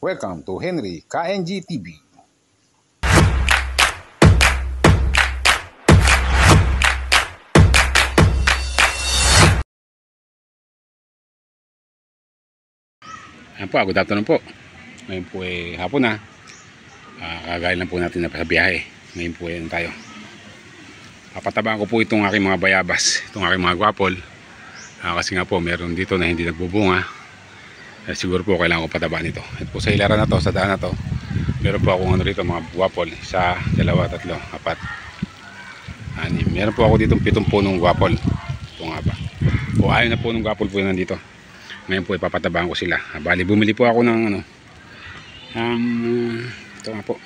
Welcome to Henry KNG TV. Ayan po, good afternoon po. Ngayon po hapon na. Kagaling lang po natin na sa biyahe. Ngayon po tayo. Papatabaan ko po itong aking mga bayabas, itong aking mga guwapol. Kasi nga po meron dito na hindi nagbubunga. Siguro po kailangan ko patabaan ito. At po sa hilaran na to, sa daan na to, meron po akong rito mga guwapol. 1, 2, 3, 4, 6. Meron po ako dito 7 punong guwapol. Ito nga ba. O 6 na punong guwapol po yun nandito. Ngayon po ipapatabaan ko sila. Bali bumili po ako ng ito nga po.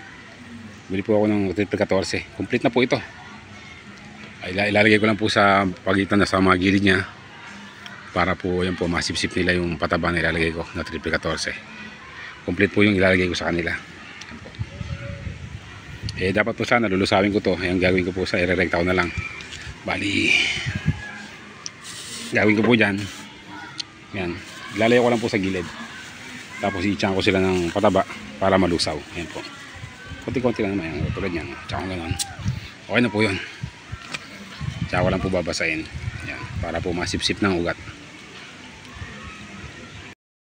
Bumili po ako ng 14. Complete na po ito. Ilalagay ko lang po sa pagitan na sa mga gilid niya para po yan po masipsip nila yung pataba na ilalagay ko na 14. Complete po yung ilalagay ko sa kanila. Dapat po sana lulusawin ko to. Ang gagawin ko po sa irerekta ko na lang. Bali gagawin ko po dyan. Yan, ilalayo ko lang po sa gilid. Tapos i-chang ko sila ng pataba para malusaw. Ayan po. Kunti-kunti lang naman yan. Tulad yan. Tsaka gano'n. Okay na po yun. Tsaka ko lang po babasahin. Yan, para po masipsip ng ugat.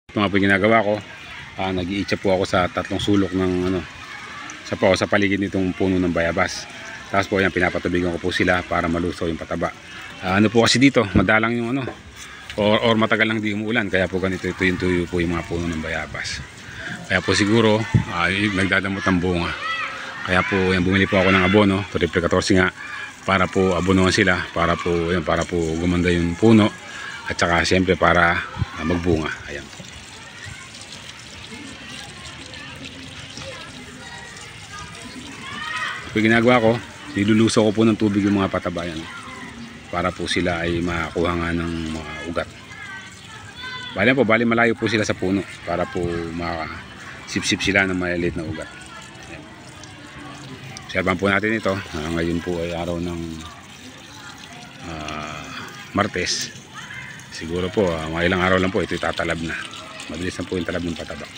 Ito nga po yung ginagawa ko. Nag-iitsa po ako sa 3 sulok ng sa paligid nitong puno ng bayabas. Tapos po yan, pinapatubigan ko po sila para malusaw yung pataba. Po kasi dito, madalang yung or matagal lang di umuulan, kaya po ganito ito yung tuyo po yung mga puno ng bayabas. Kaya po siguro nagdadamot ang bunga. Kaya po yan, bumili po ako ng abono 14 nga para po abonohan sila, para po gumanda yung puno at saka siyempre para magbunga. Ayan po. Yung ginagawa ko, niluluso ko po ng tubig yung mga patabayan para po sila ay makakuha nga ng mga ugat. Bali malayo po sila sa puno para po makasipsip sila ng maliliit na ugat. Ayan. Obserbahan po natin ito. Ngayon po ay araw ng Martes. Siguro po mga ilang araw lang po ito tatalab na. Mabilis na po yung talab ng pataba.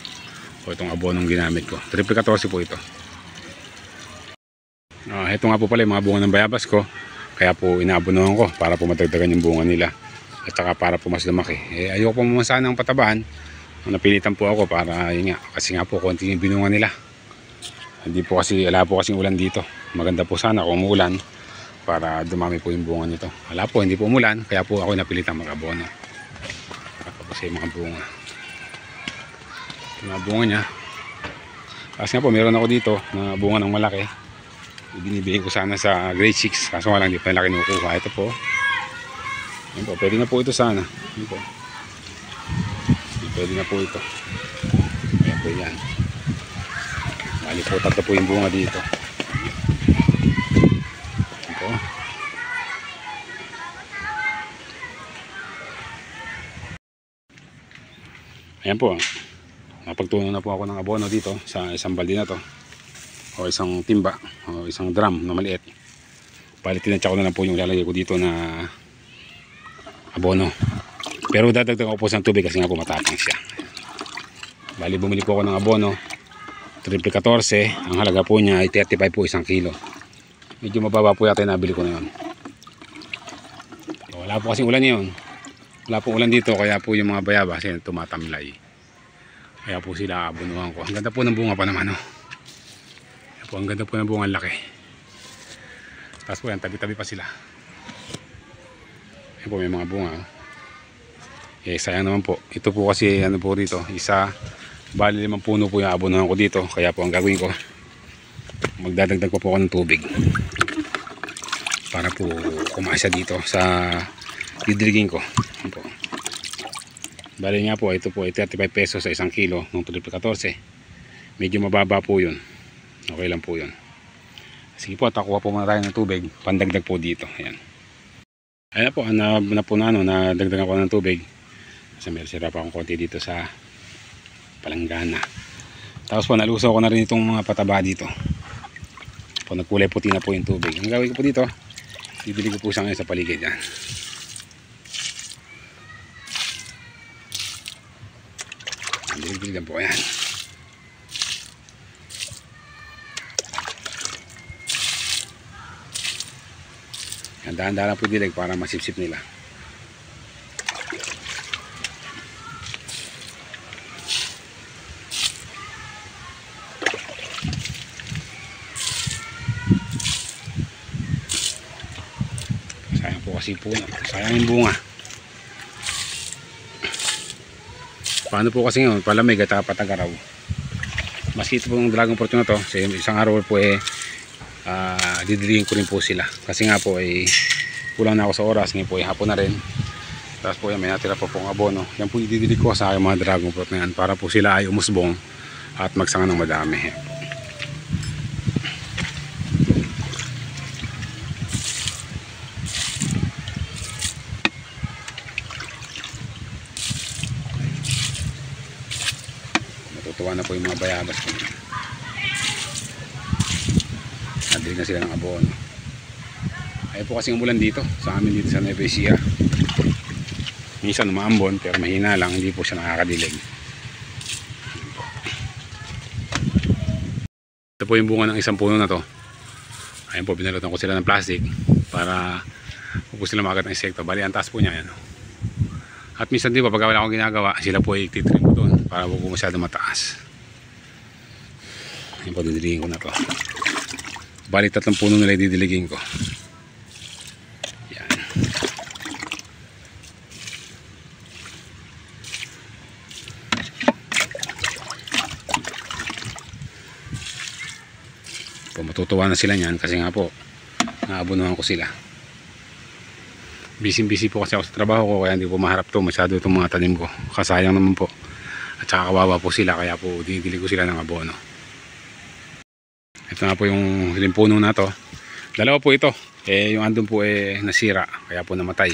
O itong abonong ginamit ko. 14 po ito. Ito nga po pala yung mga bunga ng bayabas ko. Kaya po inaabonohan ko para po matagdagan yung bunga nila. At saka para po mas lumaki. Ayoko po mamasahan ng patabaan. Napilitan po ako para yun nga. Kasi nga po konti yung binunga nila. Wala po kasing ulan dito. Maganda po sana kung umulan para dumami po yung bunga nito. Wala po, hindi po umulan. Kaya po ako napilitan mag-abono. Tapos yung mga bunga. Yung mga bunga niya. Kasi nga po meron ako dito na bunga ng malaki. Binibigay ko sana sa grade 6, kaso nga lang hindi pa nila kinukuha. Ito po. Ayan po, pwede na po ito sana. Ayan po. Pwede na po ito. Ayan po yan. Bali po 3 po yung bunga dito. Ayan po. Ayan po. Napagtunan na po ako ng abono dito sa isang balde na to. O isang timba o isang drum na maliit. Bali tinatsa ko na lang po yung lalagay ko dito na abono. Pero dadagdag ko po sa tubig kasi nga po matapang siya. Bali bumili po ako ng abono 14. Ang halaga po niya ay 35 po 1 kilo. Medyo mababa po yata yung nabili ko na yun. Wala po kasing ulan yun. Wala po ulan dito kaya po yung mga bayabas tumatamlay. Kaya po sila abonuhan ko. Ang ganda po ng bunga pa naman ang ganda po ng bunga, laki. Tapos po yan, tabi-tabi pa sila. Yan po may mga bunga. Sayang naman po. Ito po kasi po rito, bali 5 puno po yung abonohan ko dito. Kaya po ang gagawin ko, magdadagdag po ako ng tubig para po kumasya dito sa didrigin ko. Yan po. Bali nga po, ito po ay 35 pesos sa 1 kilo ng 14. Medyo mababa po yun. Okay lang po yun. Sige po, takuha po muna tayo ng tubig. Pandagdag po dito. Ayan. Ayan po, nadagdagan ko ng tubig. Kasi meron sira pa akong konti dito sa palanggana. Tapos po, nalusaw ko na rin itong mga pataba dito. Po, nagkulay puti na po yung tubig. Ang gawin ko po dito, bibili ko po siya ngayon sa paligid. Yan. Bilig-bilig lang po. Ayan. Dahan-dahan lang po dilig para masipsip nila. Sayang po kasi puno. Sayang yung bunga. Paano po kasi ngayon, palamig at patag-araw. Maski ito pong dragon fruit na to, sa isang araw po didilihin ko rin po sila. Kasi nga po kulang na ako sa oras. Ngayon po hapon na rin. Tapos po may natira po pong abono. Yan po ididilig ko sa aking mga dragon fruit na yan para po sila ay umusbong at magsanga ng madami. Matutuwa na po yung mga bayabas ko. Nadilig na sila ng abono. Ayaw po kasing umulan dito sa amin dito sa Nueva Ecija. Minsan umaambon pero mahina lang, hindi po siya nakakadilig. Ito po yung bunga ng isang puno na to. Ayun po, binalutan ko sila ng plastic para huwag po sila makagat ng insekto. Bali ang taas po niya yan. At minsan di ba pag wala akong ginagawa, sila po ay titrim ko doon para huwag po masyado mataas. Ayun po, didiligin ko na to. Bali 3 puno nila didiligin ko. Yan. Po, matutuwa na sila niyan kasi nga po naabunuhan ko sila. Busy po kasi ako sa trabaho ko kaya hindi po maharap to masyado itong mga tanim ko. Kasayang naman po. At saka kawawa po sila kaya po didilig ko sila ng abono. Ito na po yung limpuno na to. Dalawa po ito. Yung andun po nasira. Kaya po namatay.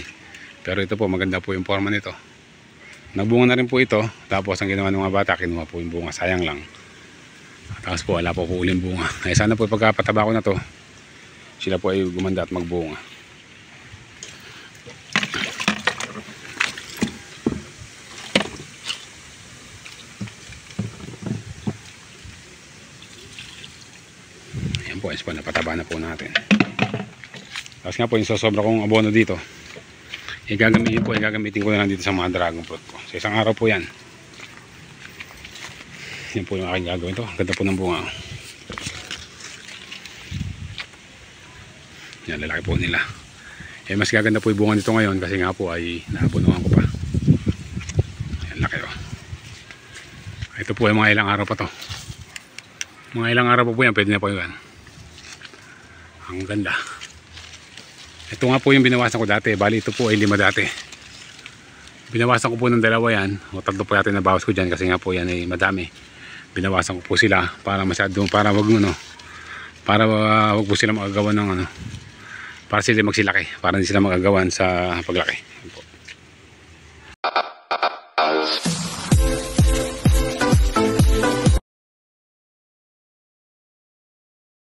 Pero ito po maganda po yung forma nito. Nagbunga na rin po ito. Tapos ang ginawa ng mga bata, kinuha po yung bunga. Sayang lang. Tapos po wala po uling bunga. Sana po pagkapataba ko na to, sila po ay gumanda at magbunga. Ayan po, napataba na po natin. Tapos nga po yung sosobra kong abono dito, gagamitin ko na lang dito sa mga dragon fruit ko. Sa isang araw po yan. Yan po yung aking gagawin to. Ganda po ng bunga. Yan, lalaki po nila. Mas gaganda po yung bunga nito ngayon kasi nga po ay naabunuhan ko pa. Yan, laki o. Ito po ay mga ilang araw pa to. Mga ilang araw pa po yan, pwede na po yan. Ang ganda. Ito nga po yung binawasan ko dati. Bali ito po ay 5 dati. Binawasan ko po ng 2 yan. O 3 po yata nabawas ko dyan kasi nga po yan ay madami. Binawasan ko po sila para wag po sila magagawa ng para sila magsilaki, para hindi sila magagawan sa paglaki.